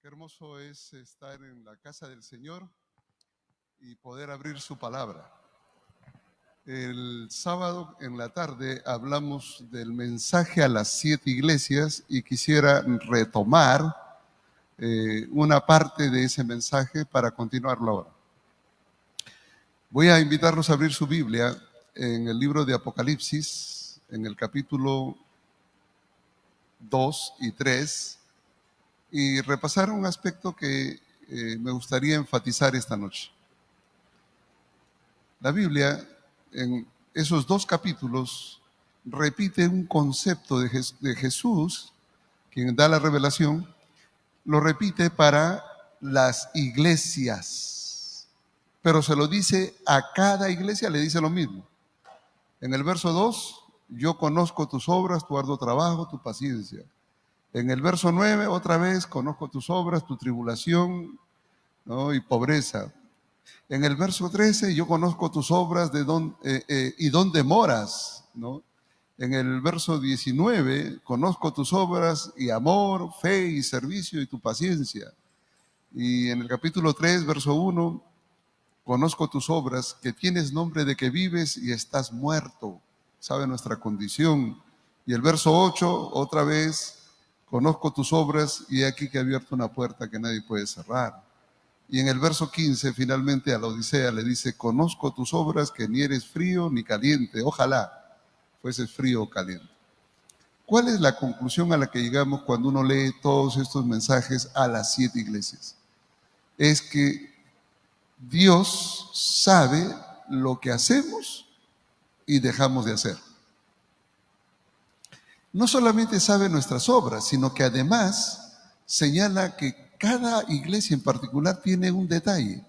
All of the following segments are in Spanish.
Qué hermoso es estar en la casa del Señor y poder abrir su palabra. El sábado en la tarde hablamos del mensaje a las 7 iglesias y quisiera retomar una parte de ese mensaje para continuarlo ahora. Voy a invitarlos a abrir su Biblia en el libro de Apocalipsis, en el capítulo 2 y 3, y repasar un aspecto que me gustaría enfatizar esta noche. La Biblia, en esos 2 capítulos, repite un concepto de Jesús, quien da la revelación, lo repite para las iglesias, pero se lo dice a cada iglesia, le dice lo mismo. En el verso 2, yo conozco tus obras, tu arduo trabajo, tu paciencia. En el verso 9, otra vez, conozco tus obras, tu tribulación, ¿no?, y pobreza. En el verso 13, yo conozco tus obras y dónde moras, ¿no? En el verso 19, conozco tus obras y amor, fe y servicio y tu paciencia. Y en el capítulo 3, verso 1, conozco tus obras, que tienes nombre de que vives y estás muerto. Sabe nuestra condición. Y el verso 8, otra vez, conozco tus obras y he aquí que he abierto una puerta que nadie puede cerrar. Y en el verso 15, finalmente a la Odisea le dice, conozco tus obras, que ni eres frío ni caliente. Ojalá fueses frío o caliente. ¿Cuál es la conclusión a la que llegamos cuando uno lee todos estos mensajes a las 7 iglesias? Es que Dios sabe lo que hacemos y dejamos de hacer. No solamente sabe nuestras obras, sino que además señala que cada iglesia en particular tiene un detalle.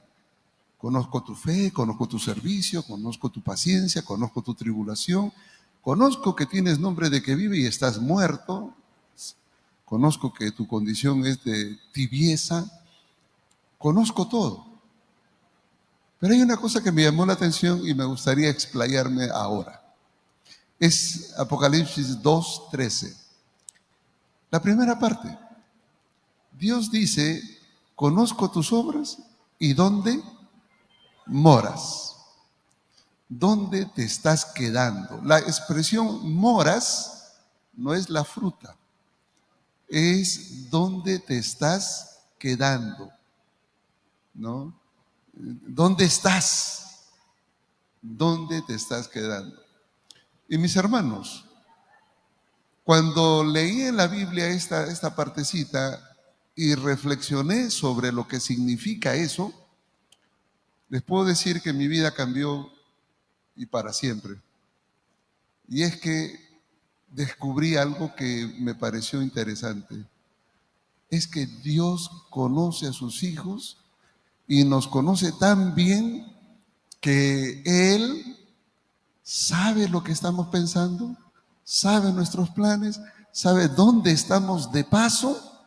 Conozco tu fe, conozco tu servicio, conozco tu paciencia, conozco tu tribulación, conozco que tienes nombre de que vive y estás muerto, conozco que tu condición es de tibieza, conozco todo. Pero hay una cosa que me llamó la atención y me gustaría explayarme ahora. Es Apocalipsis 2:13. La primera parte. Dios dice, conozco tus obras y dónde moras. ¿Dónde te estás quedando? La expresión moras no es la fruta, es dónde te estás quedando, ¿no? ¿Dónde estás? ¿Dónde te estás quedando? Y mis hermanos, cuando leí en la Biblia esta partecita y reflexioné sobre lo que significa eso, les puedo decir que mi vida cambió y para siempre. Y es que descubrí algo que me pareció interesante. Es que Dios conoce a sus hijos y nos conoce tan bien que Él sabe lo que estamos pensando, sabe nuestros planes, sabe dónde estamos de paso,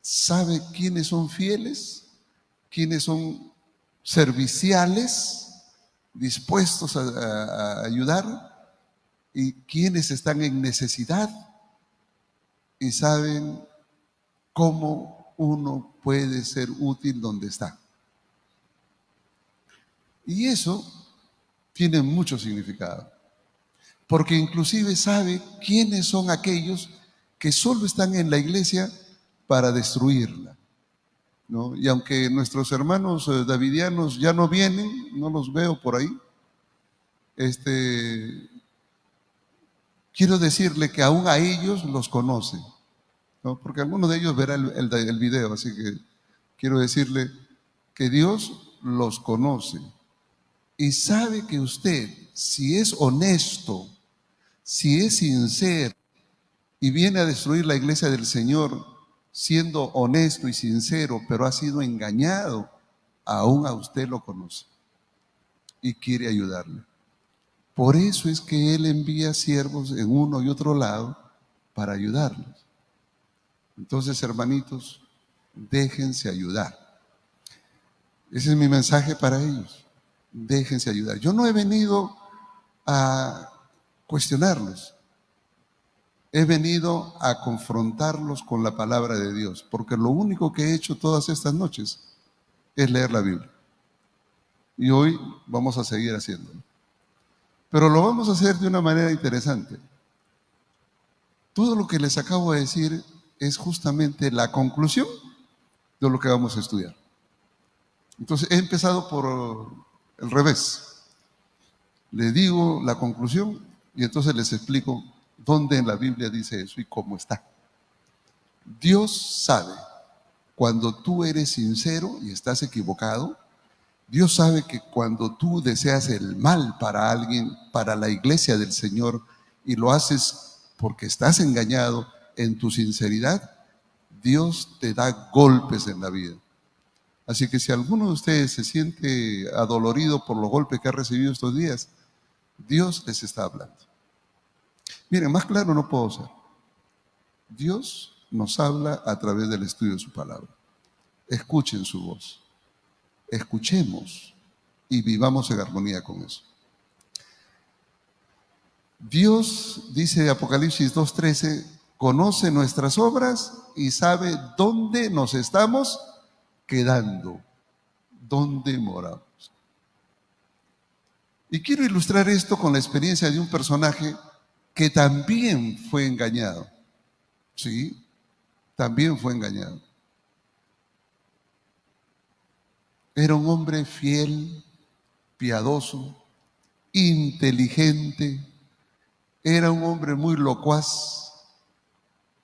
sabe quiénes son fieles, quiénes son serviciales, dispuestos a ayudar, y quienes están en necesidad y saben cómo uno puede ser útil donde está. Y eso tiene mucho significado, porque inclusive sabe quiénes son aquellos que solo están en la iglesia para destruirla, ¿no? Y aunque nuestros hermanos davidianos ya no vienen, no los veo por ahí, quiero decirle que aún a ellos los conoce, ¿no? Porque alguno de ellos verá el video, así que quiero decirle que Dios los conoce y sabe que usted, si es honesto, si es sincero y viene a destruir la iglesia del Señor siendo honesto y sincero, pero ha sido engañado, aún a usted lo conoce y quiere ayudarle. Por eso es que Él envía siervos en uno y otro lado para ayudarlos. Entonces, hermanitos, déjense ayudar. Ese es mi mensaje para ellos. Déjense ayudar. Yo no he venido a cuestionarlos. He venido a confrontarlos con la palabra de Dios, porque lo único que he hecho todas estas noches es leer la Biblia. Y hoy vamos a seguir haciéndolo. Pero lo vamos a hacer de una manera interesante. Todo lo que les acabo de decir es justamente la conclusión de lo que vamos a estudiar. Entonces, he empezado por el revés. Les digo la conclusión y entonces les explico dónde en la Biblia dice eso y cómo está. Dios sabe cuando tú eres sincero y estás equivocado. Dios sabe que cuando tú deseas el mal para alguien, para la iglesia del Señor, y lo haces porque estás engañado en tu sinceridad, Dios te da golpes en la vida. Así que si alguno de ustedes se siente adolorido por los golpes que ha recibido estos días, Dios les está hablando. Miren, más claro no puedo ser. Dios nos habla a través del estudio de su palabra. Escuchen su voz. Escuchemos y vivamos en armonía con eso. Dios, dice Apocalipsis 2:13, conoce nuestras obras y sabe dónde nos estamos quedando, dónde moramos. Y quiero ilustrar esto con la experiencia de un personaje que también fue engañado. Sí, también fue engañado. Era un hombre fiel, piadoso, inteligente, era un hombre muy locuaz,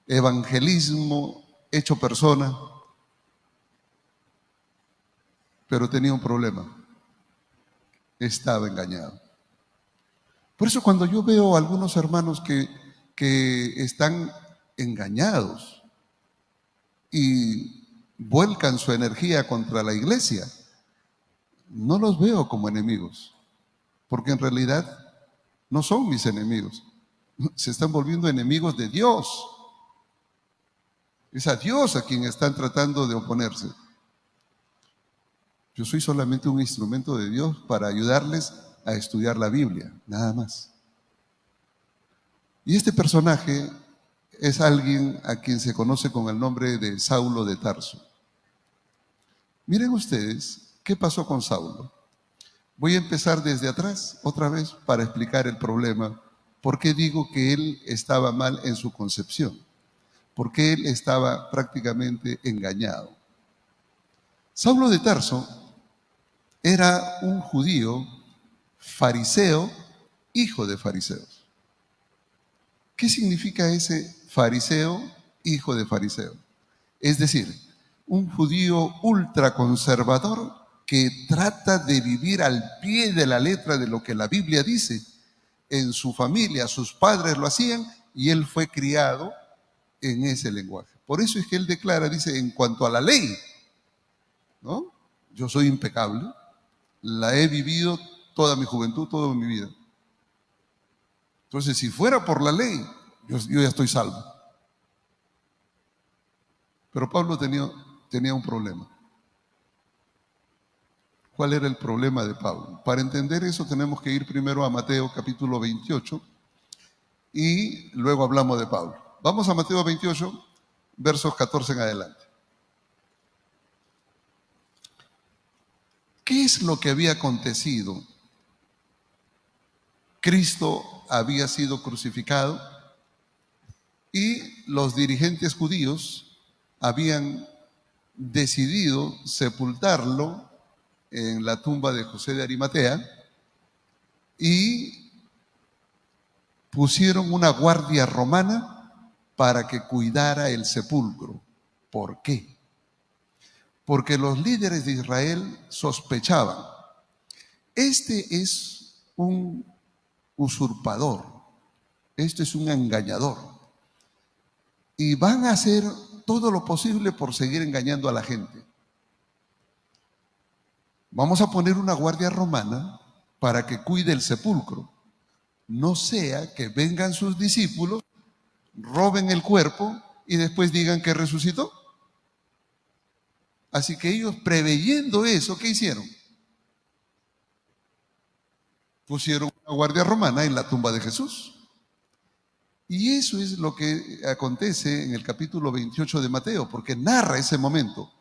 evangelismo hecho persona, pero tenía un problema, estaba engañado. Por eso cuando yo veo a algunos hermanos que están engañados y vuelcan su energía contra la iglesia, no los veo como enemigos, porque en realidad no son mis enemigos. Se están volviendo enemigos de Dios. Es a Dios a quien están tratando de oponerse. Yo soy solamente un instrumento de Dios para ayudarles a estudiar la Biblia, nada más. Y este personaje es alguien a quien se conoce con el nombre de Saulo de Tarso. Miren ustedes qué pasó con Saulo. Voy a empezar desde atrás otra vez para explicar el problema. ¿Por qué digo que él estaba mal en su concepción? Porque él estaba prácticamente engañado. Saulo de Tarso era un judío fariseo, hijo de fariseos. ¿Qué significa ese fariseo, hijo de fariseo? Es decir, un judío ultraconservador que trata de vivir al pie de la letra de lo que la Biblia dice. En su familia, sus padres lo hacían y él fue criado en ese lenguaje. Por eso es que él declara, dice, en cuanto a la ley, ¿no? Yo soy impecable, la he vivido toda mi juventud, toda mi vida. Entonces, si fuera por la ley, yo ya estoy salvo. Pero Pablo tenía un problema. ¿Cuál era el problema de Pablo? Para entender eso tenemos que ir primero a Mateo capítulo 28 y luego hablamos de Pablo. Vamos a Mateo 28, versos 14 en adelante. ¿Qué es lo que había acontecido? Cristo había sido crucificado y los dirigentes judíos habían decidido sepultarlo en la tumba de José de Arimatea y pusieron una guardia romana para que cuidara el sepulcro. ¿Por qué? Porque los líderes de Israel sospechaban, este es un usurpador, este es un engañador, y van a hacer todo lo posible por seguir engañando a la gente. Vamos a poner una guardia romana para que cuide el sepulcro. No sea que vengan sus discípulos, roben el cuerpo y después digan que resucitó. Así que ellos, preveyendo eso, ¿qué hicieron? Pusieron una guardia romana en la tumba de Jesús. Y eso es lo que acontece en el capítulo 28 de Mateo, porque narra ese momento,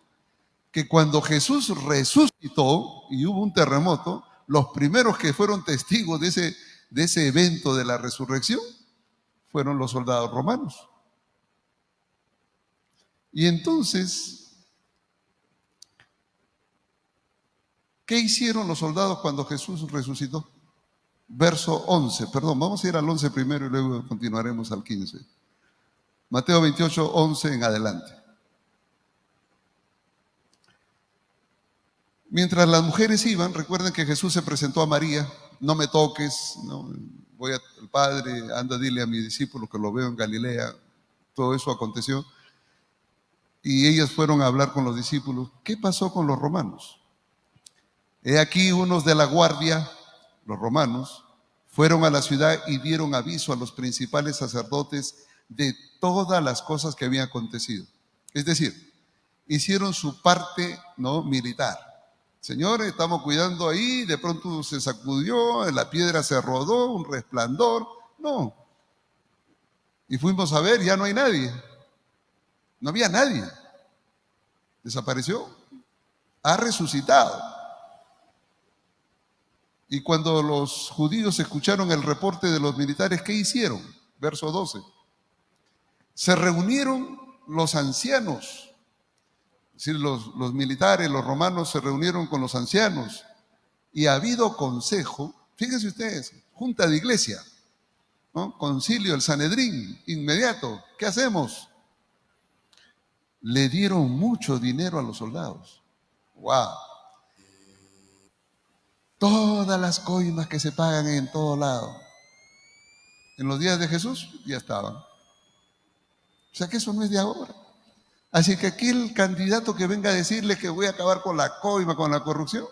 que cuando Jesús resucitó y hubo un terremoto, los primeros que fueron testigos de ese evento de la resurrección fueron los soldados romanos. Y entonces, ¿qué hicieron los soldados cuando Jesús resucitó? Verso 11, perdón, vamos a ir al 11 primero y luego continuaremos al 15. Mateo 28, 11 en adelante. Mientras las mujeres iban, recuerden que Jesús se presentó a María: no me toques, no, voy al Padre, anda, dile a mis discípulos que lo veo en Galilea. Todo eso aconteció. Y ellas fueron a hablar con los discípulos. ¿Qué pasó con los romanos? He aquí unos de la guardia, los romanos, fueron a la ciudad y dieron aviso a los principales sacerdotes de todas las cosas que habían acontecido. Es decir, hicieron su parte, ¿no?, militar. Señores, estamos cuidando ahí, de pronto se sacudió, la piedra se rodó, un resplandor. No. Y fuimos a ver, ya no hay nadie. No había nadie. Desapareció. Ha resucitado. Y cuando los judíos escucharon el reporte de los militares, ¿qué hicieron? Verso 12. Se reunieron los ancianos. Es decir, los militares, los romanos se reunieron con los ancianos. Y ha habido consejo, fíjense ustedes, junta de iglesia, ¿no? Concilio, el Sanedrín, inmediato. ¿Qué hacemos? Le dieron mucho dinero a los soldados. ¡Wow! Todas las coimas que se pagan en todo lado, en los días de Jesús ya estaban. O sea que eso no es de ahora. Así que aquí el candidato que venga a decirle que voy a acabar con la coima, con la corrupción,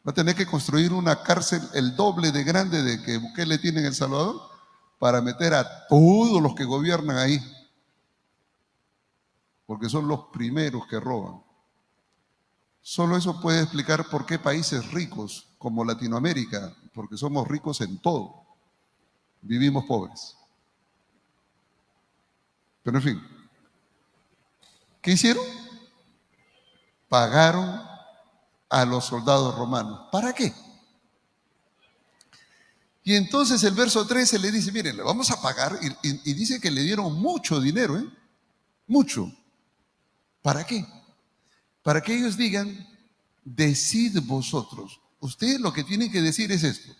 va a tener que construir una cárcel el doble de grande de que Bukele tiene en El Salvador para meter a todos los que gobiernan ahí, porque son los primeros que roban. Solo eso puede explicar por qué países ricos como Latinoamérica, porque somos ricos en todo, vivimos pobres. Pero en fin, ¿qué hicieron? Pagaron a los soldados romanos. ¿Para qué? Y entonces el verso 13 le dice, miren, le vamos a pagar, y dice que le dieron mucho dinero, ¿eh? Mucho. ¿Para qué? Para que ellos digan, decid vosotros. Ustedes lo que tienen que decir es esto: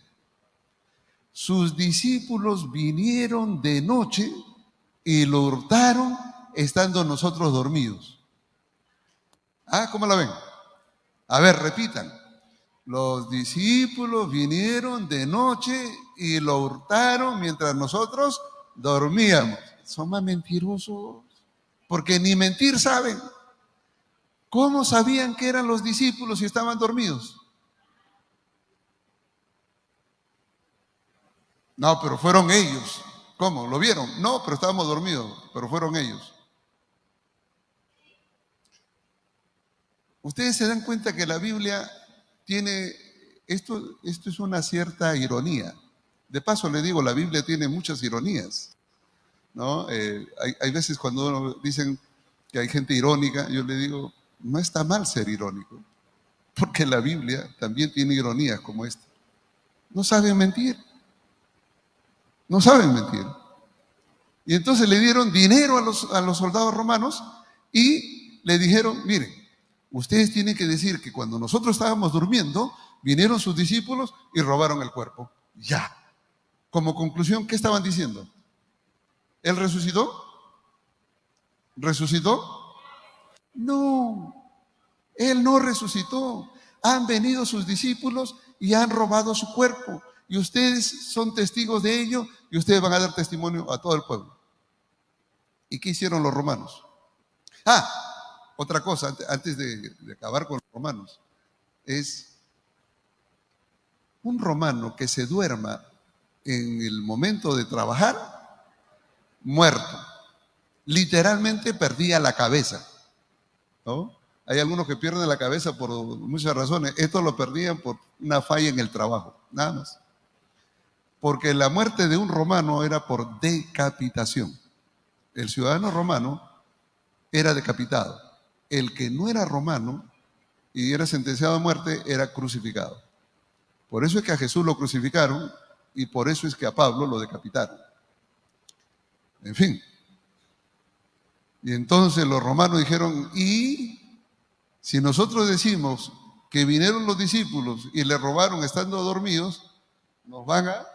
sus discípulos vinieron de noche y lo hurtaron estando nosotros dormidos. Ah, ¿cómo la ven? A ver, repitan. Los discípulos vinieron de noche y lo hurtaron mientras nosotros dormíamos. Son más mentirosos, porque ni mentir saben. ¿Cómo sabían que eran los discípulos si estaban dormidos? No, pero fueron ellos. ¿Cómo? ¿Lo vieron? No, pero estábamos dormidos, pero fueron ellos. Ustedes se dan cuenta que la Biblia tiene, esto es una cierta ironía. De paso le digo, la Biblia tiene muchas ironías, ¿no? Hay veces cuando uno dicen que hay gente irónica, yo le digo, no está mal ser irónico, porque la Biblia también tiene ironías como esta. No saben mentir. No saben mentir. Y entonces le dieron dinero a los soldados romanos y le dijeron, miren, ustedes tienen que decir que cuando nosotros estábamos durmiendo, vinieron sus discípulos y robaron el cuerpo. Ya. Como conclusión, ¿qué estaban diciendo? ¿Él resucitó? ¿Resucitó? No, Él no resucitó. Han venido sus discípulos y han robado su cuerpo. Y ustedes son testigos de ello y ustedes van a dar testimonio a todo el pueblo. ¿Y qué hicieron los romanos? Otra cosa, antes de acabar con los romanos, es un romano que se duerma en el momento de trabajar, muerto. Literalmente perdía la cabeza, ¿no? Hay algunos que pierden la cabeza por muchas razones. Estos lo perdían por una falla en el trabajo, nada más. porque la muerte de un romano era por decapitación. El ciudadano romano era decapitado. El que no era romano y era sentenciado a muerte era crucificado. Por eso es que a Jesús lo crucificaron y por eso es que a Pablo lo decapitaron. En fin. Y entonces los romanos dijeron, ¿y si nosotros decimos que vinieron los discípulos y le robaron estando dormidos, nos van a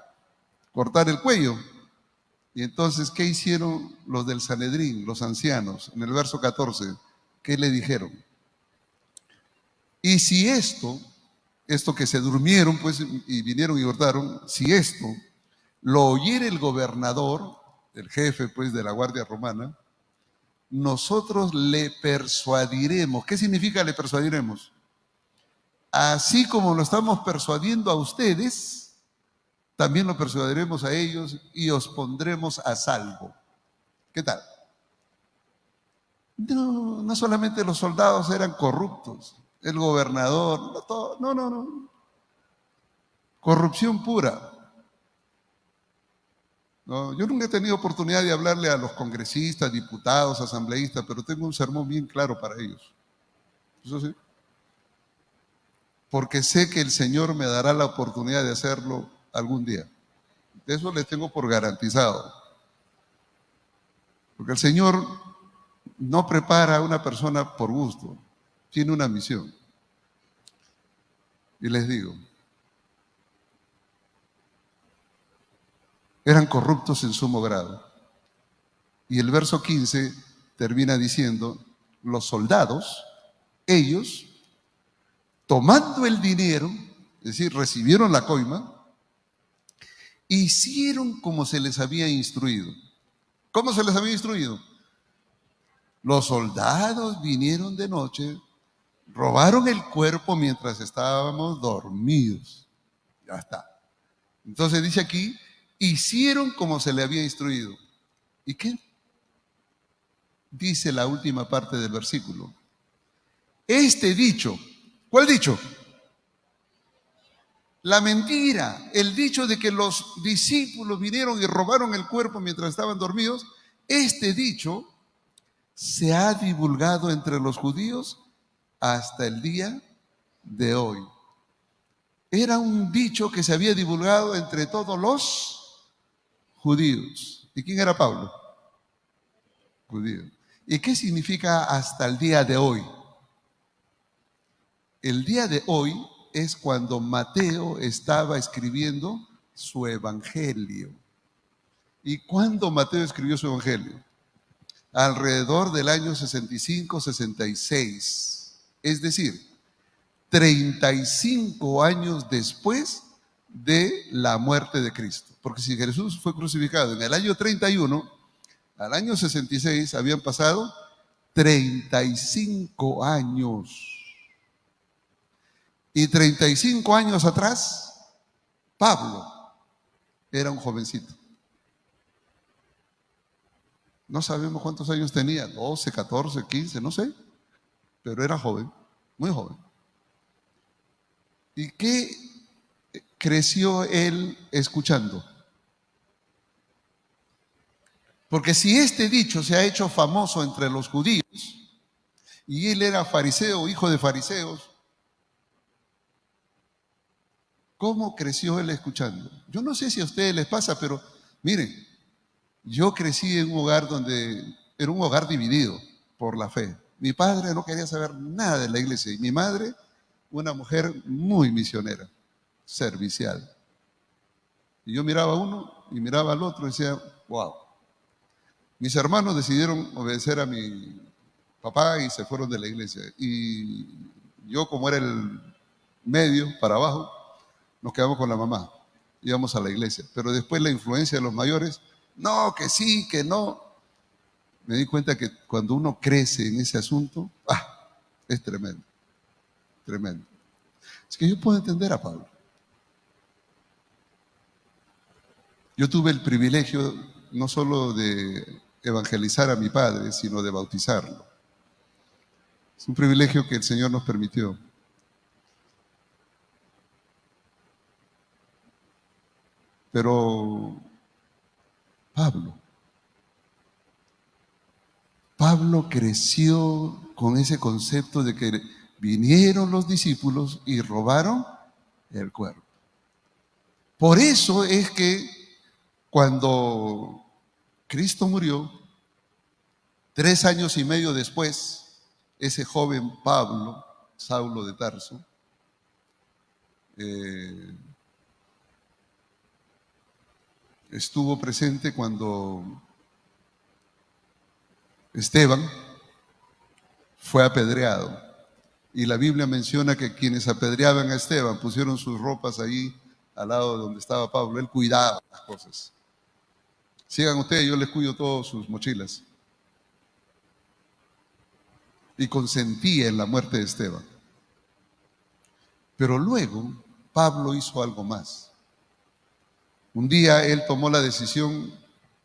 cortar el cuello? Y entonces, ¿qué hicieron los del Sanedrín, los ancianos? En el verso 14, ¿qué le dijeron? Y si esto que se durmieron, pues, y vinieron y hurtaron, si esto lo oyera el gobernador, el jefe, pues, de la Guardia Romana, nosotros le persuadiremos. ¿Qué significa le persuadiremos? Así como lo estamos persuadiendo a ustedes, también lo persuadiremos a ellos y os pondremos a salvo. ¿Qué tal? No, no solamente los soldados eran corruptos, el gobernador, no, todo, no. Corrupción pura. No, yo nunca he tenido oportunidad de hablarle a los congresistas, diputados, asambleístas, pero tengo un sermón bien claro para ellos. Eso sí. Porque sé que el Señor me dará la oportunidad de hacerlo algún día. De eso les tengo por garantizado. Porque el Señor no prepara a una persona por gusto, tiene una misión. Y les digo, eran corruptos en sumo grado. Y el verso 15 termina diciendo, los soldados, ellos, tomando el dinero, es decir, recibieron la coima, hicieron como se les había instruido. ¿Cómo se les había instruido? Los soldados vinieron de noche, robaron el cuerpo mientras estábamos dormidos. Ya está. Entonces dice aquí, hicieron como se le había instruido. ¿Y qué? Dice la última parte del versículo. Este dicho, ¿cuál dicho? La mentira, el dicho de que los discípulos vinieron y robaron el cuerpo mientras estaban dormidos, este dicho se ha divulgado entre los judíos hasta el día de hoy. Era un dicho que se había divulgado entre todos los judíos. ¿Y quién era Pablo? Judío. ¿Y qué significa hasta el día de hoy? El día de hoy es cuando Mateo estaba escribiendo su evangelio. ¿Y cuándo Mateo escribió su evangelio? Alrededor del año 65-66. Es decir, 35 años después de la muerte de Cristo. Porque si Jesús fue crucificado en el año 31, al año 66 habían pasado 35 años. Y 35 años atrás, Pablo era un jovencito. No sabemos cuántos años tenía, 12, 14, 15, no sé, pero era joven, muy joven. ¿Y qué creció él escuchando? Porque si este dicho se ha hecho famoso entre los judíos, y él era fariseo, hijo de fariseos, ¿cómo creció él escuchando? Yo no sé si a ustedes les pasa, pero miren, yo crecí en un hogar donde era un hogar dividido por la fe. Mi padre no quería saber nada de la iglesia y mi madre, una mujer muy misionera, servicial. Y yo miraba a uno y miraba al otro y decía, wow. Mis hermanos decidieron obedecer a mi papá y se fueron de la iglesia. Y yo, como era el medio para abajo, nos quedamos con la mamá. Íbamos a la iglesia. Pero después la influencia de los mayores, no, que sí, que no. Me di cuenta que cuando uno crece en ese asunto, es tremendo, tremendo. Es que yo puedo entender a Pablo. Yo tuve el privilegio no solo de evangelizar a mi padre, sino de bautizarlo. Es un privilegio que el Señor nos permitió. Pero Pablo creció con ese concepto de que vinieron los discípulos y robaron el cuerpo. Por eso es que cuando Cristo murió, 3 años y medio después, ese joven Pablo, Saulo de Tarso, estuvo presente cuando Esteban fue apedreado. Y la Biblia menciona que quienes apedreaban a Esteban pusieron sus ropas ahí al lado de donde estaba Pablo. Él cuidaba las cosas. Sigan ustedes, yo les cuido todas sus mochilas. Y consentía en la muerte de Esteban. Pero luego Pablo hizo algo más. Un día él tomó la decisión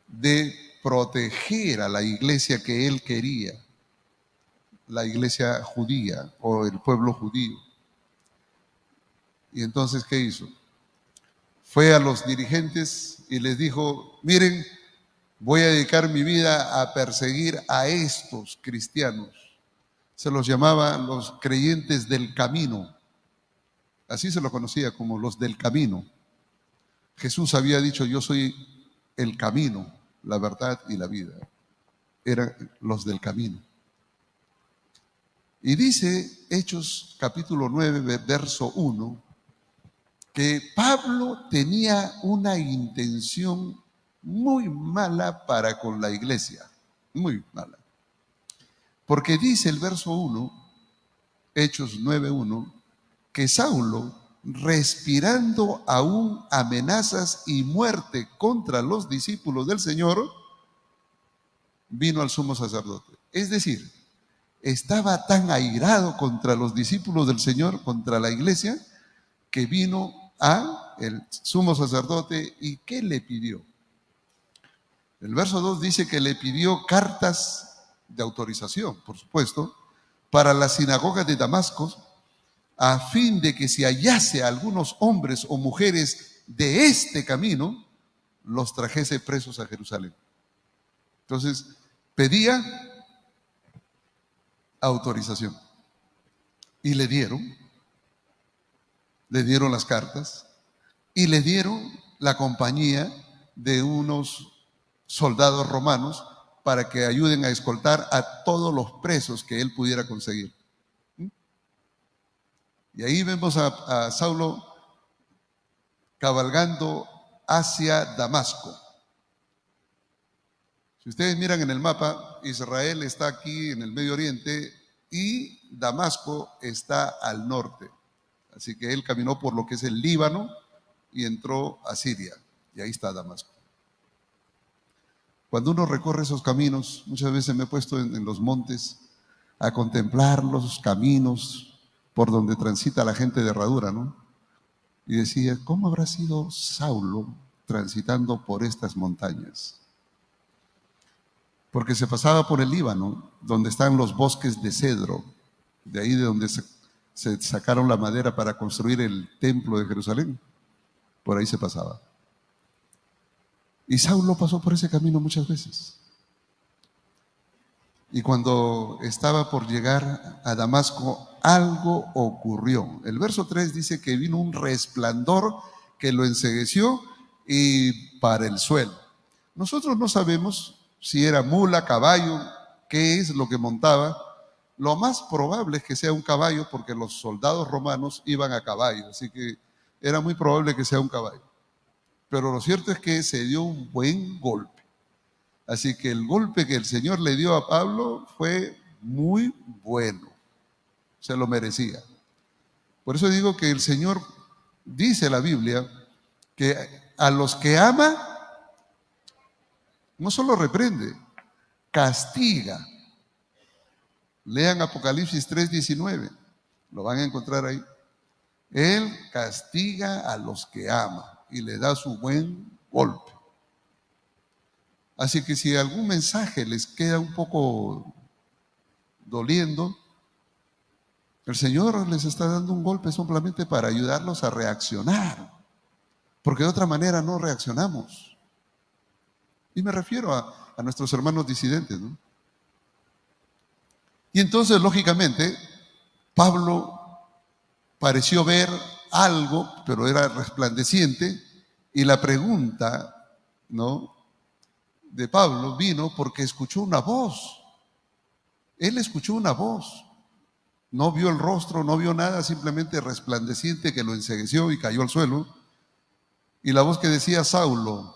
de proteger a la iglesia que él quería, la iglesia judía o el pueblo judío. Y entonces, ¿qué hizo? Fue a los dirigentes y les dijo: miren, voy a dedicar mi vida a perseguir a estos cristianos. Se los llamaba los creyentes del camino. Así se los conocía, como los del camino. Jesús había dicho: yo soy el camino, la verdad y la vida. Eran los del camino. Y dice Hechos capítulo 9, verso 1, que Pablo tenía una intención muy mala para con la iglesia, muy mala. Porque dice el verso 1, Hechos 9:1, que Saulo, respirando aún amenazas y muerte contra los discípulos del Señor, vino al sumo sacerdote. Es decir, estaba tan airado contra los discípulos del Señor, contra la iglesia, que vino a el sumo sacerdote. ¿Y qué le pidió? El verso 2 dice que le pidió cartas de autorización, por supuesto, para la sinagoga de Damasco, a fin de que si hallase a algunos hombres o mujeres de este camino, los trajese presos a Jerusalén. Entonces, pedía autorización. Y le dieron las cartas y le dieron la compañía de unos soldados romanos para que ayuden a escoltar a todos los presos que él pudiera conseguir. Y ahí vemos a Saulo cabalgando hacia Damasco. Si ustedes miran en el mapa, Israel está aquí en el Medio Oriente y Damasco está al norte. Así que él caminó por lo que es el Líbano y entró a Siria. Y ahí está Damasco. Cuando uno recorre esos caminos, muchas veces me he puesto en los montes a contemplar los caminos por donde transita la gente de herradura, ¿no? Y decía: ¿cómo habrá sido Saulo transitando por estas montañas? Porque se pasaba por el Líbano, donde están los bosques de cedro, de ahí de donde se sacaron la madera para construir el templo de Jerusalén. Por ahí se pasaba. Y Saulo pasó por ese camino muchas veces. Y cuando estaba por llegar a Damasco, algo ocurrió. El verso 3 dice que vino un resplandor que lo encegueció y para el suelo. Nosotros no sabemos si era mula, caballo, qué es lo que montaba. Lo más probable es que sea un caballo, porque los soldados romanos iban a caballo, así que era muy probable que sea un caballo. Pero lo cierto es que se dio un buen golpe. Así que el golpe que el Señor le dio a Pablo fue muy bueno. Se lo merecía. Por eso digo que el Señor, dice la Biblia, que a los que ama, no solo reprende, castiga. Lean Apocalipsis 3:19, lo van a encontrar ahí. Él castiga a los que ama y le da su buen golpe. Así que si algún mensaje les queda un poco doliendo, el Señor les está dando un golpe simplemente para ayudarlos a reaccionar. porque de otra manera no reaccionamos. Y me refiero a nuestros hermanos disidentes, ¿no? Y entonces, lógicamente, Pablo pareció ver algo, pero era resplandeciente, y la pregunta, ¿no?, de Pablo vino porque escuchó una voz. Él escuchó una voz. No vio el rostro, no vio nada, simplemente resplandeciente que lo encegueció y cayó al suelo. Y la voz que decía: Saulo,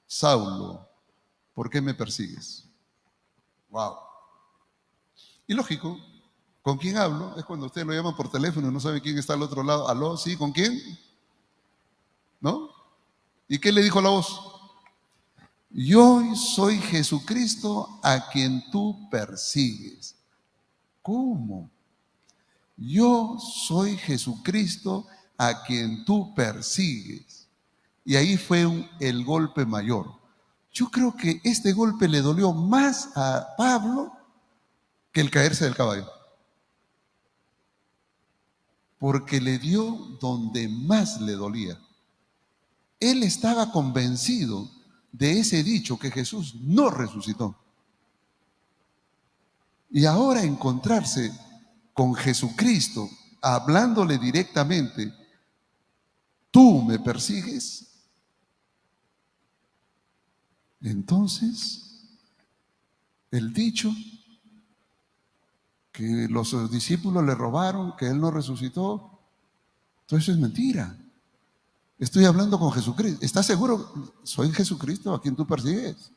Saulo, ¿por qué me persigues? Wow. Y lógico, ¿con quién hablo? Es cuando usted lo llama por teléfono y no sabe quién está al otro lado. ¿Aló? ¿Sí? ¿Con quién? ¿No? ¿Y qué le dijo la voz? Yo soy Jesucristo a quien tú persigues. ¿Cómo? Yo soy Jesucristo a quien tú persigues. Y ahí fue el golpe mayor. Yo creo que este golpe le dolió más a Pablo que el caerse del caballo. Porque le dio donde más le dolía. Él estaba convencido de ese dicho que Jesús no resucitó. Y ahora encontrarse con Jesucristo, hablándole directamente: tú me persigues. Entonces, el dicho que los discípulos le robaron, que él no resucitó, todo eso es mentira. Estoy hablando con Jesucristo. ¿Estás seguro? Soy Jesucristo a quien tú persigues.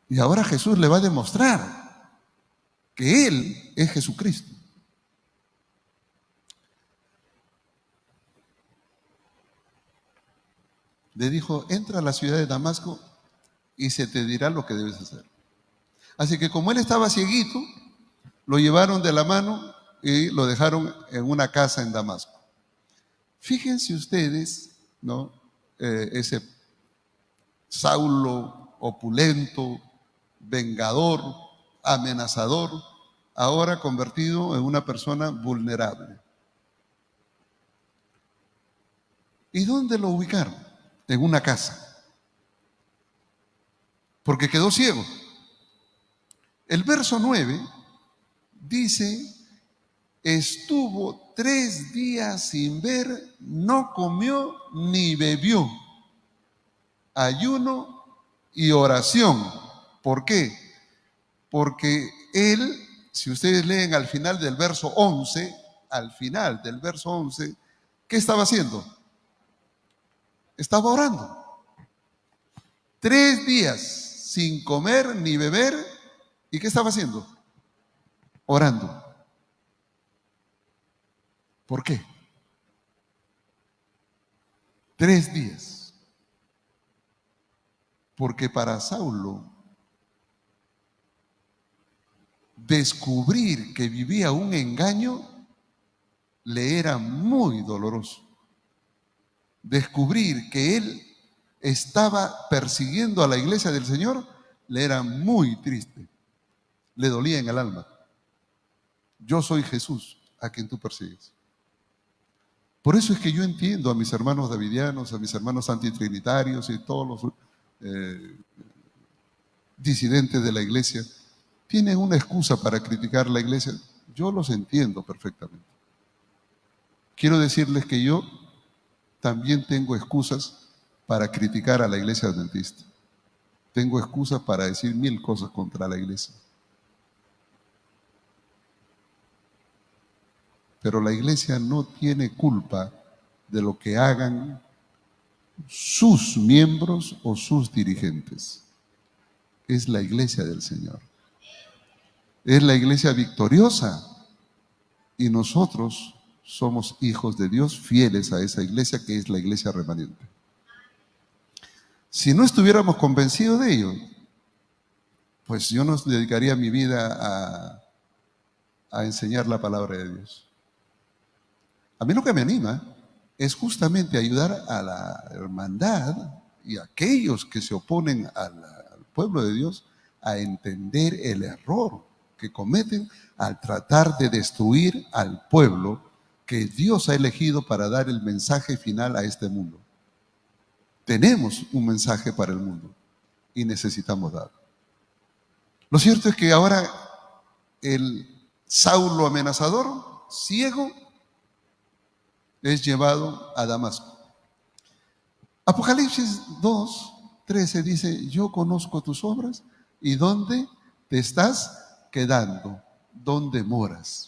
Y ahora Jesús le va a demostrar que Él es Jesucristo. Le dijo: entra a la ciudad de Damasco y se te dirá lo que debes hacer. Así que como él estaba cieguito, lo llevaron de la mano y lo dejaron en una casa en Damasco. Fíjense ustedes, ¿no? Ese Saulo opulento, vengador, amenazador, ahora convertido en una persona vulnerable. ¿Y dónde lo ubicaron? En una casa. Porque quedó ciego. El verso 9 dice: estuvo 3 días sin ver, no comió ni bebió. Ayuno y oración. ¿Por qué? Porque él, si ustedes leen al final del verso 11, ¿qué estaba haciendo? Estaba orando. 3 días sin comer ni beber. ¿Y qué estaba haciendo? Orando. ¿Por qué? 3 días. Porque para Saulo, descubrir que vivía un engaño le era muy doloroso. Descubrir que él estaba persiguiendo a la iglesia del Señor le era muy triste. Le dolía en el alma. Yo soy Jesús a quien tú persigues. Por eso es que yo entiendo a mis hermanos davidianos, a mis hermanos antitrinitarios y todos los disidentes de la iglesia. Tienen una excusa para criticar la iglesia. Yo los entiendo perfectamente. Quiero decirles que yo también tengo excusas para criticar a la iglesia adventista. Tengo excusas para decir 1000 cosas contra la iglesia. Pero la iglesia no tiene culpa de lo que hagan sus miembros o sus dirigentes. Es la iglesia del Señor. Es la iglesia victoriosa. Y nosotros somos hijos de Dios fieles a esa iglesia que es la iglesia remanente. Si no estuviéramos convencidos de ello, pues yo no dedicaría mi vida a enseñar la palabra de Dios. A mí lo que me anima es justamente ayudar a la hermandad y a aquellos que se oponen al pueblo de Dios a entender el error que cometen al tratar de destruir al pueblo que Dios ha elegido para dar el mensaje final a este mundo. Tenemos un mensaje para el mundo y necesitamos dar. Lo cierto es que ahora el Saulo amenazador, ciego, es llevado a Damasco. Apocalipsis 2:13 dice: yo conozco tus obras y dónde te estás quedando, dónde moras.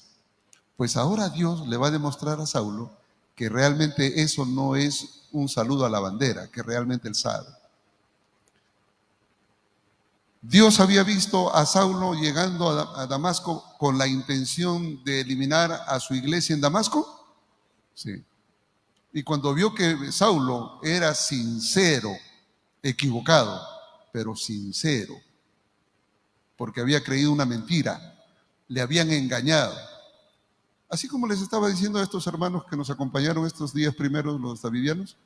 Pues ahora Dios le va a demostrar a Saulo que realmente eso no es un saludo a la bandera, que realmente él sabe. Dios había visto a Saulo llegando a Damasco con la intención de eliminar a su iglesia en Damasco. Sí. Y cuando vio que Saulo era sincero, equivocado, pero sincero, porque había creído una mentira, le habían engañado. Así como les estaba diciendo a estos hermanos que nos acompañaron estos días primeros, los davidianos,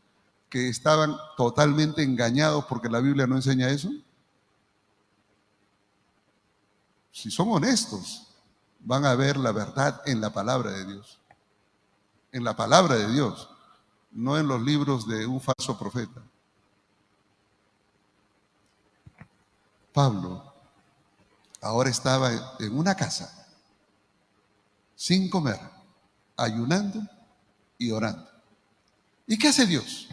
que estaban totalmente engañados porque la Biblia no enseña eso. Si son honestos, van a ver la verdad en la palabra de Dios. En la palabra de Dios, no en los libros de un falso profeta. Pablo ahora estaba en una casa, sin comer, ayunando y orando. ¿Y qué hace Dios?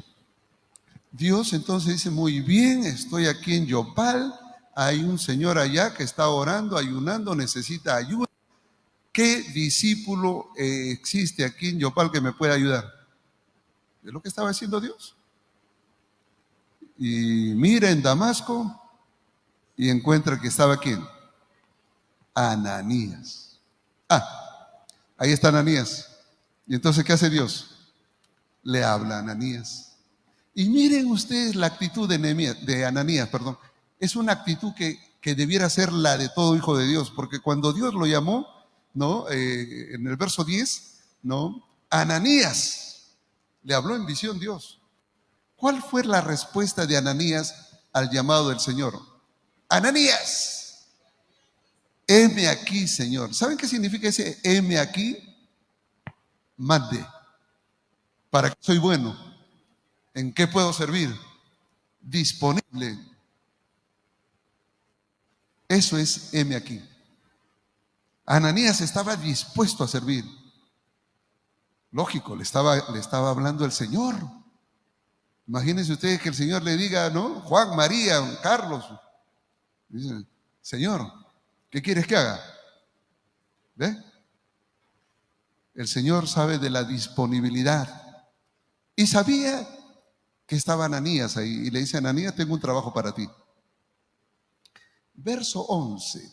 Dios entonces dice: muy bien, estoy aquí en Yopal, hay un señor allá que está orando, ayunando, necesita ayuda. ¿Qué discípulo existe aquí en Yopal que me pueda ayudar? Es lo que estaba haciendo Dios. Y mira en Damasco y encuentra que estaba ¿quién? Ananías. Ahí está Ananías. Y entonces, ¿qué hace Dios? Le habla a Ananías. Y miren ustedes la actitud de Ananías, perdón. Es una actitud que debiera ser la de todo hijo de Dios, porque cuando Dios lo llamó, ¿no? En el verso 10, ¿no? Ananías, le habló en visión Dios. ¿Cuál fue la respuesta de Ananías al llamado del Señor? Ananías, heme aquí, Señor. ¿Saben qué significa ese heme aquí? Mande. ¿Para qué soy bueno? ¿En qué puedo servir? Disponible. Eso es heme aquí. Ananías estaba dispuesto a servir. Lógico, le estaba hablando el Señor. Imagínense ustedes que el Señor le diga, ¿no? Juan, María, Carlos. Dice: Señor, ¿qué quieres que haga? ¿Ve? El Señor sabe de la disponibilidad. Y sabía que estaba Ananías ahí. Y le dice: Ananías, tengo un trabajo para ti. Verso 11.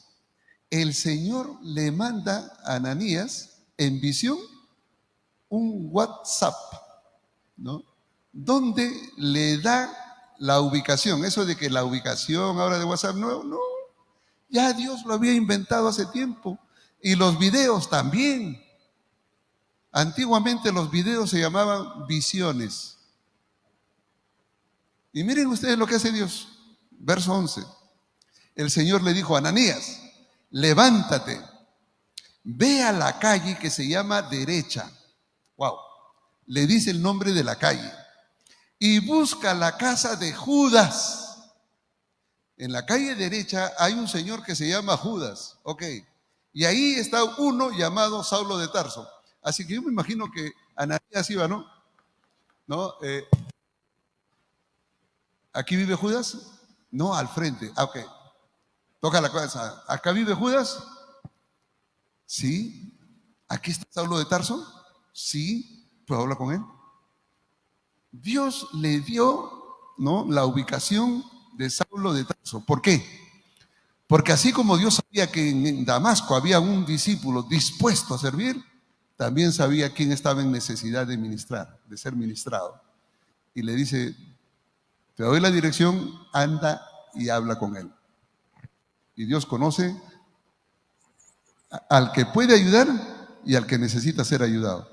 El Señor le manda a Ananías en visión un WhatsApp, ¿no? Donde le da la ubicación. Eso de que la ubicación ahora de WhatsApp, no. Ya Dios lo había inventado hace tiempo. Y los videos también. Antiguamente los videos se llamaban visiones. Y miren ustedes lo que hace Dios. Verso 11. El Señor le dijo a Ananías: levántate, ve a la calle que se llama Derecha. Wow. Le dice el nombre de la calle. Y busca la casa de Judas. En la calle derecha hay un señor que se llama Judas. Ok. Y ahí está uno llamado Saulo de Tarso. Así que yo me imagino que Ananías iba, ¿no? ¿No? ¿Aquí vive Judas? No, al frente. Ok. Toca la cabeza. ¿Acá vive Judas? Sí. ¿Aquí está Saulo de Tarso? Sí. ¿Puedo hablar con él? Dios le dio, ¿no?, la ubicación de Saulo de Tarso. ¿Por qué? Porque así como Dios sabía que en Damasco había un discípulo dispuesto a servir, también sabía quién estaba en necesidad de ministrar, de ser ministrado. Y le dice: te doy la dirección, anda y habla con él. Y Dios conoce al que puede ayudar y al que necesita ser ayudado.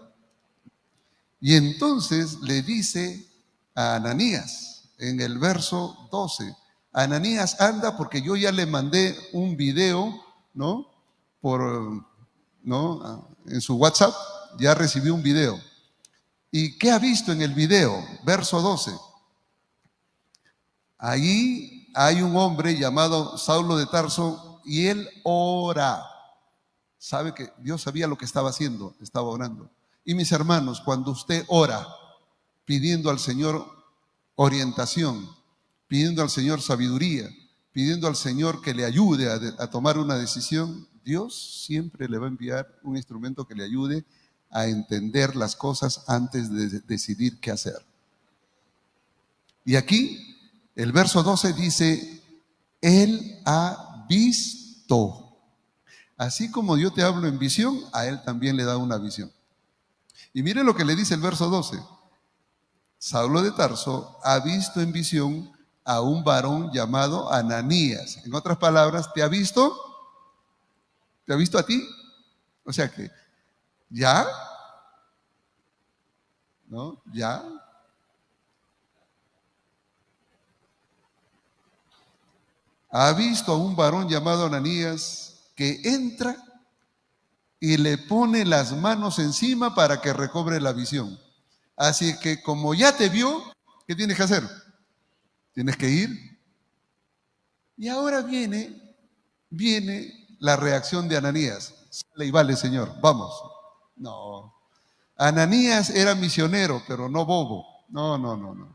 Y entonces le dice a Ananías, en el verso 12, Ananías, anda, porque yo ya le mandé un video, ¿no? En su WhatsApp, ya recibió un video. ¿Y qué ha visto en el video? Verso 12. Ahí hay un hombre llamado Saulo de Tarso y él ora. Sabe que Dios sabía lo que estaba haciendo, estaba orando. Y mis hermanos, cuando usted ora pidiendo al Señor orientación, pidiendo al Señor sabiduría, pidiendo al Señor que le ayude a tomar una decisión, Dios siempre le va a enviar un instrumento que le ayude a entender las cosas antes de decidir qué hacer. Y aquí el verso 12 dice, Él ha visto. Así como yo te hablo en visión, a Él también le da una visión. Y mire lo que le dice el verso 12. Saulo de Tarso ha visto en visión a un varón llamado Ananías. En otras palabras, ¿te ha visto? ¿Te ha visto a ti? O sea que, ¿ya? ¿No? ¿Ya? Ha visto a un varón llamado Ananías que entra y le pone las manos encima para que recobre la visión. Así que como ya te vio, ¿qué tienes que hacer? Tienes que ir. Y ahora viene la reacción de Ananías. Sale y vale, Señor, vamos. No. Ananías era misionero, pero no bobo. No.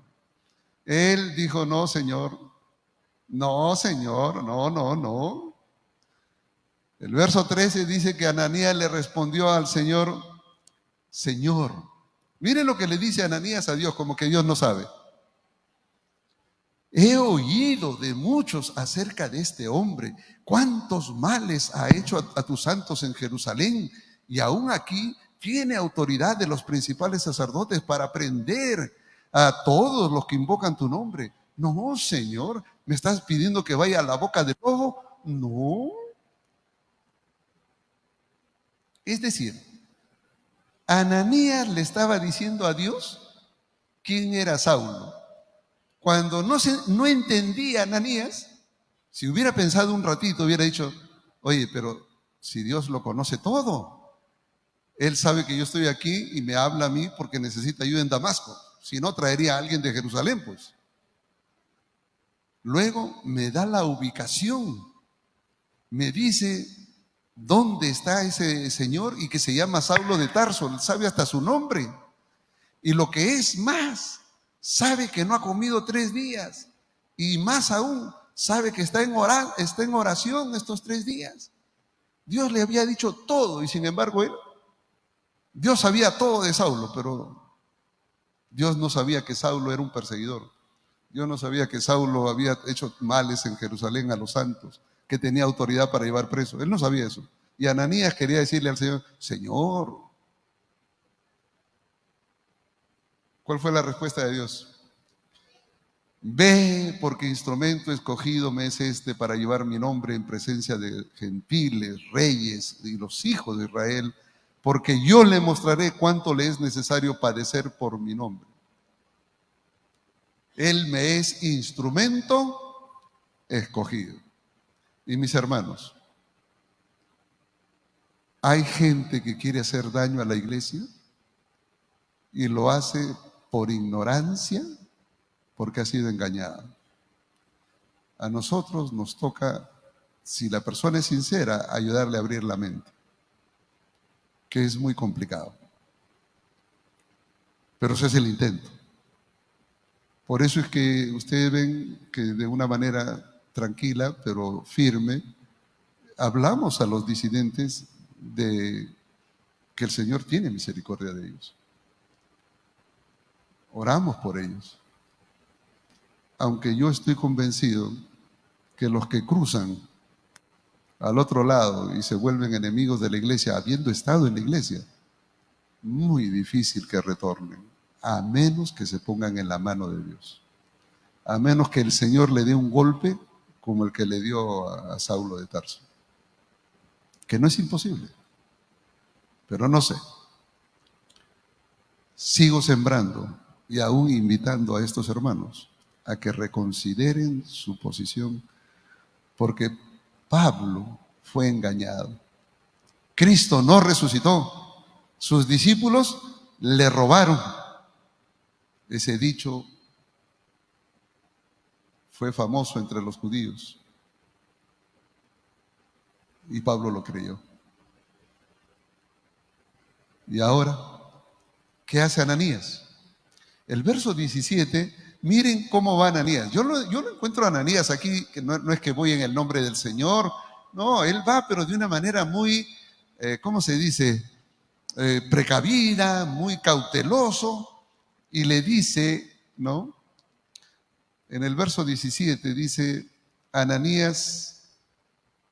Él dijo, no, Señor. No, Señor, no. El verso 13 dice que Ananías le respondió al Señor, Señor. Miren lo que le dice Ananías a Dios, como que Dios no sabe. He oído de muchos acerca de este hombre, cuántos males ha hecho a tus santos en Jerusalén, y aún aquí tiene autoridad de los principales sacerdotes para prender a todos los que invocan tu nombre. No, Señor, ¿me estás pidiendo que vaya a la boca del lobo? No. Es decir, Ananías le estaba diciendo a Dios quién era Saulo. Cuando no entendía Ananías, si hubiera pensado un ratito, hubiera dicho, oye, pero si Dios lo conoce todo, Él sabe que yo estoy aquí y me habla a mí porque necesita ayuda en Damasco. Si no, traería a alguien de Jerusalén, pues. Luego me da la ubicación, me dice dónde está ese señor y que se llama Saulo de Tarso, él sabe hasta su nombre. Y lo que es más, sabe que no ha comido 3 días. Y más aún, sabe que está en oración estos 3 días. Dios le había dicho todo y sin embargo Dios sabía todo de Saulo, pero Dios no sabía que Saulo era un perseguidor. Dios no sabía que Saulo había hecho males en Jerusalén a los santos, que tenía autoridad para llevar preso. Él no sabía eso. Y Ananías quería decirle al Señor, Señor, ¿cuál fue la respuesta de Dios? Ve, porque instrumento escogido me es este para llevar mi nombre en presencia de gentiles, reyes y los hijos de Israel, porque yo le mostraré cuánto le es necesario padecer por mi nombre. Él me es instrumento escogido. Y mis hermanos, hay gente que quiere hacer daño a la iglesia y lo hace por ignorancia, porque ha sido engañada. A nosotros nos toca, si la persona es sincera, ayudarle a abrir la mente, que es muy complicado. Pero ese es el intento. Por eso es que ustedes ven que de una manera tranquila, pero firme, hablamos a los disidentes de que el Señor tiene misericordia de ellos. Oramos por ellos. Aunque yo estoy convencido que los que cruzan al otro lado y se vuelven enemigos de la iglesia, habiendo estado en la iglesia, muy difícil que retornen, a menos que se pongan en la mano de Dios, a menos que el Señor le dé un golpe como el que le dio a Saulo de Tarso, que no es imposible, pero no sé. Sigo sembrando y aún invitando a estos hermanos a que reconsideren su posición, porque Pablo fue engañado. Cristo no resucitó, Sus discípulos le robaron. Ese dicho fue famoso entre los judíos y Pablo lo creyó. Y ahora, ¿qué hace Ananías? El verso 17, miren cómo va Ananías. Yo lo encuentro a Ananías aquí, que no es que voy en el nombre del Señor, no, él va, pero de una manera muy, ¿cómo se dice? Precavida, muy cauteloso, y le dice, ¿no? En el verso 17 dice, Ananías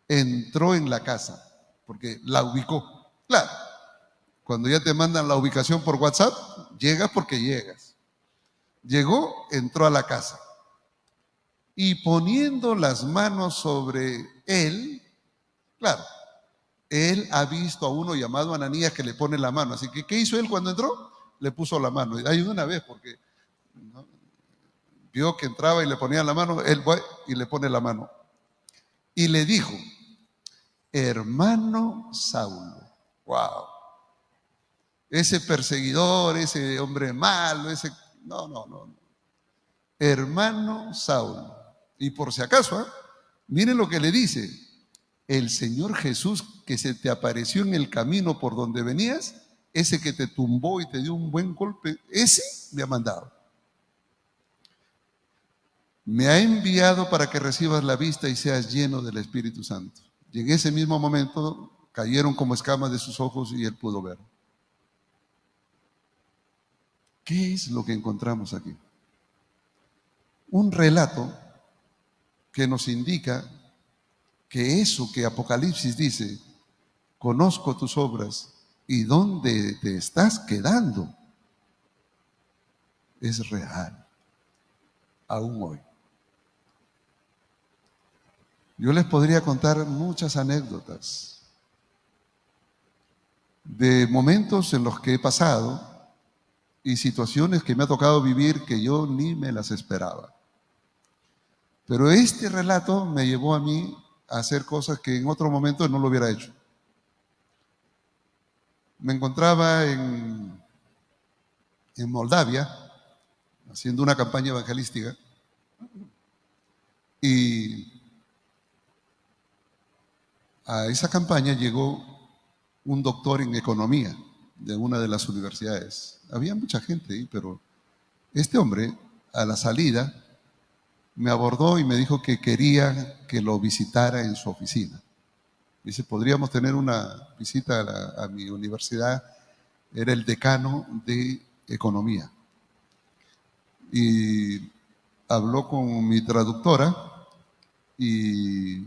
entró en la casa, porque la ubicó. Claro, cuando ya te mandan la ubicación por WhatsApp, llegas porque llegas. Llegó, entró a la casa y poniendo las manos sobre él, claro, él ha visto a uno llamado Ananías que le pone la mano. Así que, ¿qué hizo él cuando entró? Le puso la mano. Y hay una vez porque ¿no? Vio que entraba y le ponía la mano, él va y le pone la mano. Y le dijo, hermano Saulo. Wow. Ese perseguidor, ese hombre malo, ese... No. Hermano Saulo. Y por si acaso, miren lo que le dice. El Señor Jesús que se te apareció en el camino por donde venías, ese que te tumbó y te dio un buen golpe, ese me ha mandado. Me ha enviado para que recibas la vista y seas lleno del Espíritu Santo. Y en ese mismo momento cayeron como escamas de sus ojos y él pudo ver. ¿Qué es lo que encontramos aquí? Un relato que nos indica que eso que Apocalipsis dice, conozco tus obras y dónde te estás quedando, es real, aún hoy. Yo les podría contar muchas anécdotas de momentos en los que he pasado y situaciones que me ha tocado vivir que yo ni me las esperaba. Pero este relato me llevó a mí a hacer cosas que en otro momento no lo hubiera hecho. Me encontraba en Moldavia haciendo una campaña evangelística y a esa campaña llegó un doctor en economía de una de las universidades. Había mucha gente ahí, pero este hombre a la salida me abordó y me dijo que quería que lo visitara en su oficina. Dice, podríamos tener una visita a mi universidad. Era el decano de economía. Y habló con mi traductora y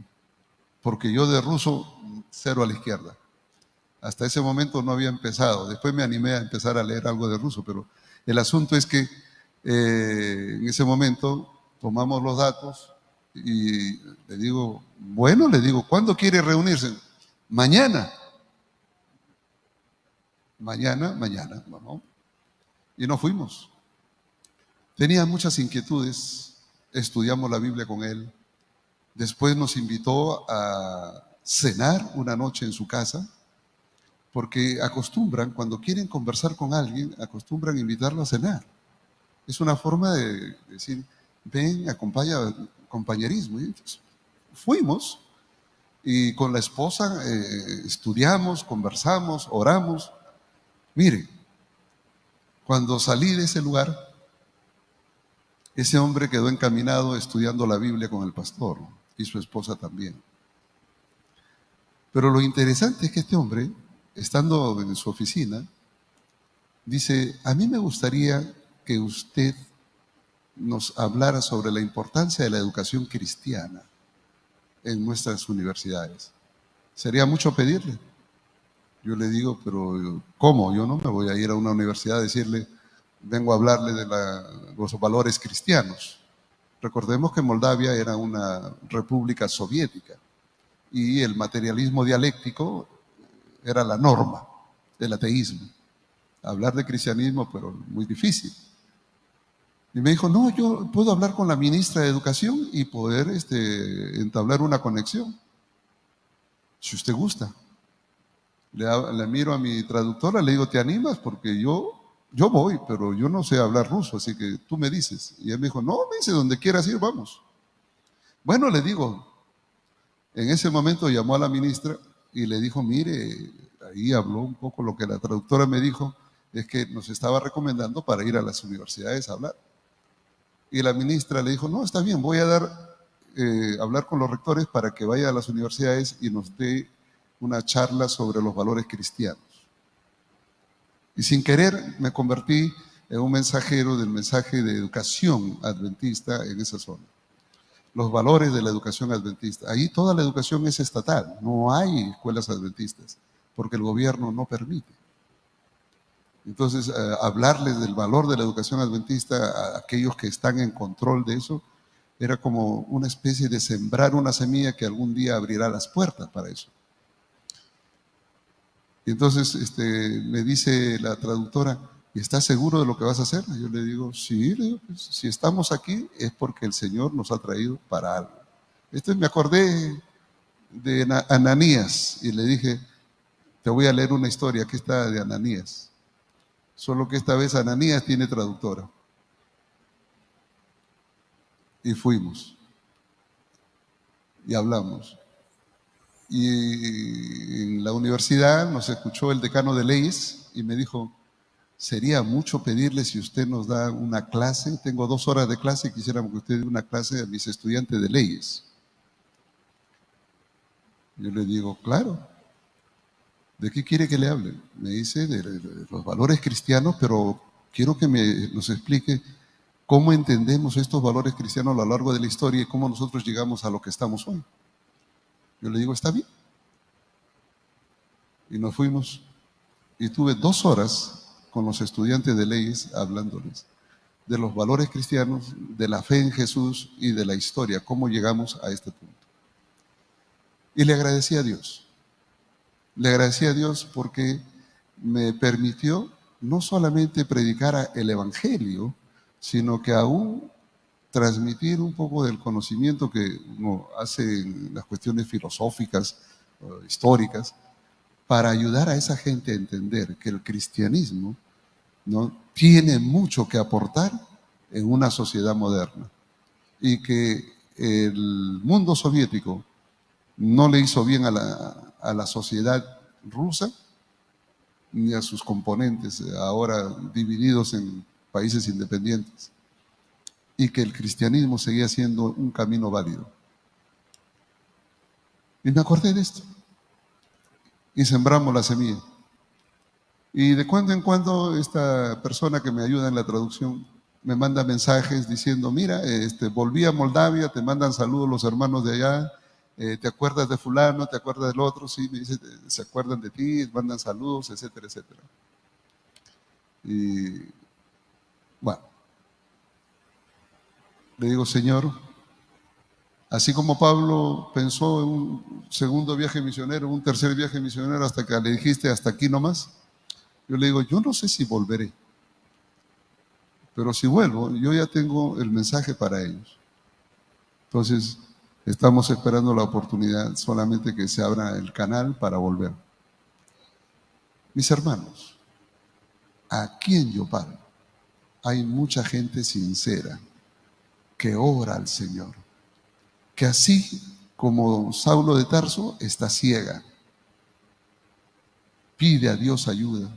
porque yo de ruso, cero a la izquierda. Hasta ese momento no había empezado. Después me animé a empezar a leer algo de ruso, pero el asunto es que en ese momento tomamos los datos y le digo, bueno, ¿cuándo quiere reunirse? Mañana. Mañana, ¿no? Y nos fuimos. Tenía muchas inquietudes, estudiamos la Biblia con él. Después nos invitó a cenar una noche en su casa, porque acostumbran, cuando quieren conversar con alguien, acostumbran invitarlo a cenar. Es una forma de decir, ven, acompaña, compañerismo. Y pues, fuimos y con la esposa estudiamos, conversamos, oramos. Mire, cuando salí de ese lugar, ese hombre quedó encaminado estudiando la Biblia con el pastor y su esposa también. Pero lo interesante es que este hombre, estando en su oficina, dice, a mí me gustaría que usted nos hablara sobre la importancia de la educación cristiana en nuestras universidades. Sería mucho pedirle. Yo le digo, pero ¿cómo? Yo no me voy a ir a una universidad a decirle, vengo a hablarle de los valores cristianos. Recordemos que Moldavia era una república soviética y el materialismo dialéctico era la norma del ateísmo. Hablar de cristianismo, pero muy difícil. Y me dijo, no, yo puedo hablar con la ministra de Educación y poder entablar una conexión, si usted gusta. Le miro a mi traductora, le digo, ¿te animas? Porque yo voy, pero yo no sé hablar ruso, así que tú me dices. Y él me dijo, no, me dice, donde quieras ir, vamos. Bueno, le digo, en ese momento llamó a la ministra y le dijo, mire, ahí habló un poco lo que la traductora me dijo, es que nos estaba recomendando para ir a las universidades a hablar. Y la ministra le dijo, no, está bien, voy a hablar con los rectores para que vaya a las universidades y nos dé una charla sobre los valores cristianos. Y sin querer me convertí en un mensajero del mensaje de educación adventista en esa zona. Los valores de la educación adventista. Ahí toda la educación es estatal, no hay escuelas adventistas, porque el gobierno no permite. Entonces, hablarles del valor de la educación adventista a aquellos que están en control de eso, era como una especie de sembrar una semilla que algún día abrirá las puertas para eso. Y entonces me dice la traductora, ¿y estás seguro de lo que vas a hacer? Y yo le digo, sí, le digo, pues, si estamos aquí es porque el Señor nos ha traído para algo. Me acordé de Ananías y le dije, te voy a leer una historia, aquí está de Ananías. Solo que esta vez Ananías tiene traductora. Y fuimos y hablamos. Y en la universidad nos escuchó el decano de leyes y me dijo, sería mucho pedirle si usted nos da una clase, tengo 2 horas de clase y quisiéramos que usted dé una clase a mis estudiantes de leyes. Yo le digo, claro, ¿de qué quiere que le hable? Me dice de los valores cristianos, pero quiero que nos explique cómo entendemos estos valores cristianos a lo largo de la historia y cómo nosotros llegamos a lo que estamos hoy. Yo le digo, está bien. Y nos fuimos y tuve 2 horas con los estudiantes de leyes hablándoles de los valores cristianos, de la fe en Jesús y de la historia, cómo llegamos a este punto. Y le agradecí a Dios. Le agradecí a Dios porque me permitió no solamente predicar el Evangelio, sino que aún transmitir un poco del conocimiento que uno hace en las cuestiones filosóficas, históricas, para ayudar a esa gente a entender que el cristianismo, ¿no?, tiene mucho que aportar en una sociedad moderna y que el mundo soviético no le hizo bien a la sociedad rusa ni a sus componentes, ahora divididos en países independientes, y que el cristianismo seguía siendo un camino válido. Y me acordé de esto y sembramos la semilla. Y de cuando en cuando esta persona que me ayuda en la traducción me manda mensajes diciendo, mira, volví a Moldavia, te mandan saludos los hermanos de allá, ¿te acuerdas de fulano? ¿Te acuerdas del otro? Sí, me dice, se acuerdan de ti, mandan saludos, etcétera, etcétera. Y bueno, le digo, Señor, así como Pablo pensó en un segundo viaje misionero, un tercer viaje misionero, hasta que le dijiste, hasta aquí nomás, yo le digo, yo no sé si volveré, pero si vuelvo, yo ya tengo el mensaje para ellos. Entonces, estamos esperando la oportunidad, solamente que se abra el canal para volver. Mis hermanos, aquí en Yopal hay mucha gente sincera que ora al Señor, que así como Saulo de Tarso está ciega, pide a Dios ayuda.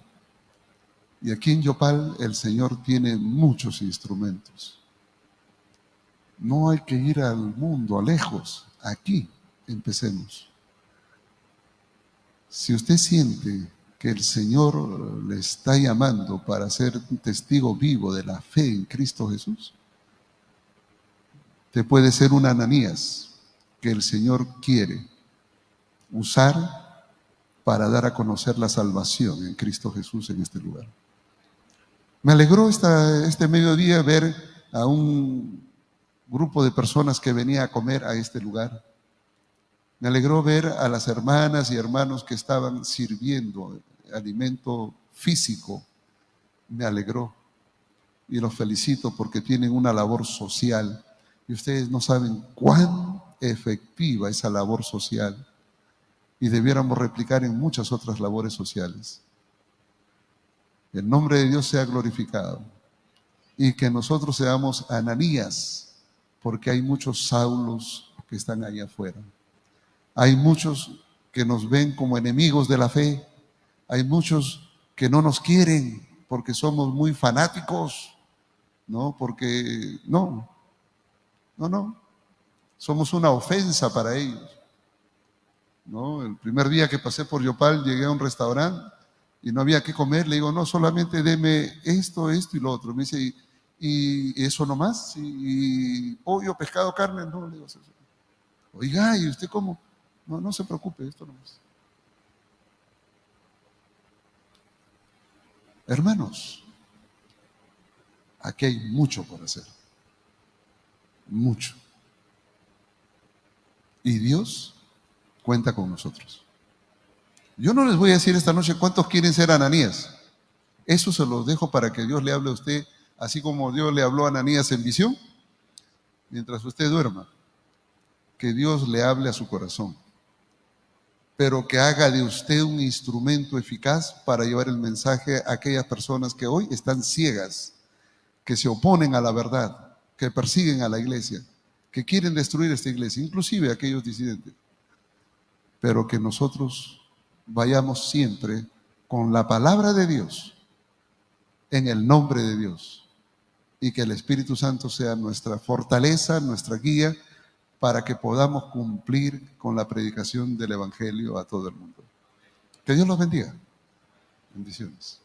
Y aquí en Yopal el Señor tiene muchos instrumentos. No hay que ir al mundo, a lejos. Aquí empecemos. Si usted siente que el Señor le está llamando para ser un testigo vivo de la fe en Cristo Jesús, usted puede ser un Ananías que el Señor quiere usar para dar a conocer la salvación en Cristo Jesús en este lugar. Me alegró este mediodía ver a un grupo de personas que venía a comer a este lugar. Me alegró ver a las hermanas y hermanos que estaban sirviendo alimento físico. Me alegró y los felicito porque tienen una labor social y ustedes no saben cuán efectiva esa labor social y debiéramos replicar en muchas otras labores sociales. El nombre de Dios sea glorificado y que nosotros seamos Ananías, porque hay muchos Saulos que están allá afuera. Hay muchos que nos ven como enemigos de la fe. Hay muchos que no nos quieren porque somos muy fanáticos, ¿no? Porque no, somos una ofensa para ellos, ¿no? El primer día que pasé por Yopal llegué a un restaurante y no había qué comer. Le digo, no, solamente deme esto, esto y lo otro. Me dice, ¿y eso nomás? ¿Y pollo, pescado, carne? No, le digo, oiga, ¿y usted cómo? No, no se preocupe, esto nomás. Hermanos, aquí hay mucho por hacer, mucho. Y Dios cuenta con nosotros. Yo no les voy a decir esta noche cuántos quieren ser Ananías. Eso se los dejo para que Dios le hable a usted, así como Dios le habló a Ananías en visión, mientras usted duerma. Que Dios le hable a su corazón, pero que haga de usted un instrumento eficaz para llevar el mensaje a aquellas personas que hoy están ciegas, que se oponen a la verdad, que persiguen a la iglesia, que quieren destruir esta iglesia, inclusive aquellos disidentes. Pero que nosotros vayamos siempre con la palabra de Dios, en el nombre de Dios, y que el Espíritu Santo sea nuestra fortaleza, nuestra guía, para que podamos cumplir con la predicación del Evangelio a todo el mundo. Que Dios los bendiga. Bendiciones.